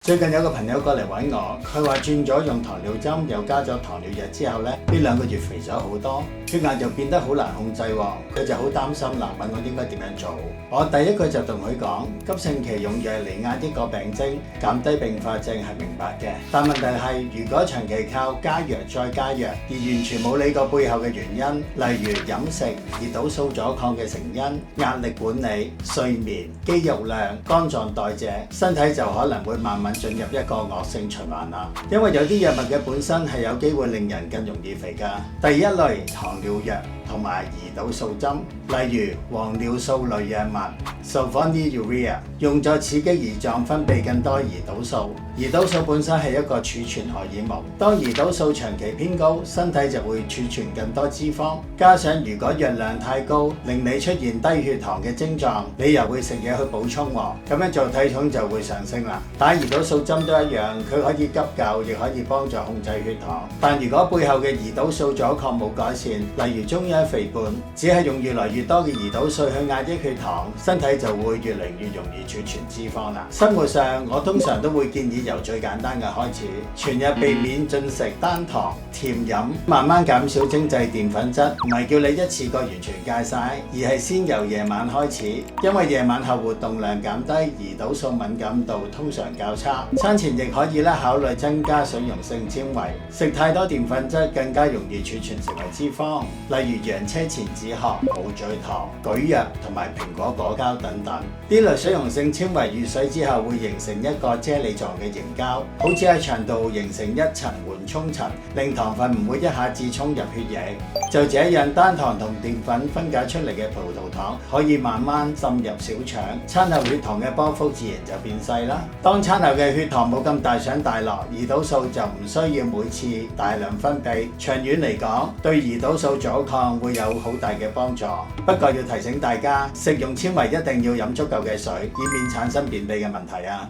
最近有個朋友過嚟揾我，佢話轉咗用糖尿針，又加咗糖尿藥之後呢2個月肥咗好多，血壓就變得好難控制喎。佢就好擔心啦，問我應該點樣做。我第一句就同佢講，急性期用藥嚟壓抑個病徵，減低併發症係明白嘅。但問題係，如果長期靠加藥再加藥，而完全冇理過背後嘅原因，例如飲食、胰島素阻抗嘅成因、壓力管理、睡眠、肌肉量、肝臟代謝，身體就可能會慢慢進入一個惡性循環啦。因為有啲藥物嘅本身係有機會令人更容易肥㗎。第一類糖尿藥同埋胰島素針，例如黃尿素類藥物 sulfonylurea， 用作刺激胰臟分泌更多胰島素。胰島素本身係一個儲存荷爾蒙，當胰島素長期偏高，身體就會儲存更多脂肪。加上如果藥量太高，令你出現低血糖嘅症狀，你又會食嘢去補充喎，咁樣做體重就會上升啦。打胰島素針都一樣，佢可以急救，亦可以幫助控制血糖。但如果背後嘅胰島素阻抗冇改善，例如中央肥胖，只係用越來越多嘅胰島素去壓抑血糖，身體就會越嚟越容易儲存脂肪啦。生活上，我通常都會建議由最簡單嘅開始，全日避免進食單糖、甜飲，慢慢減少精製澱粉質。唔係叫你一次過完全戒晒，而係先由夜晚開始，因為夜晚後活動量減低，胰島素敏感度通常較差。餐前亦可以考慮增加水溶性纖維，食太多澱粉質更加容易儲存成為脂肪，例如洋車前子殼、無聚糖、蒟蒻同埋蘋果果膠等等。呢類水溶性纖維遇水之後會形成一個啫喱狀嘅凝膠，好似喺腸道形成一層緩衝層，令糖分唔會一下子衝入血液。就這樣，單糖同澱粉分解出嚟嘅葡萄糖可以慢慢滲入小腸，餐後血糖嘅波幅自然就變細啦。當餐後嘅血糖冇咁大上大落，胰島素就唔需要每次大量分泌，長遠嚟講對胰島素阻抗會有好大嘅幫助。不過要提醒大家，食用纖維一定要飲足夠嘅水，以免產生便秘嘅問題啊。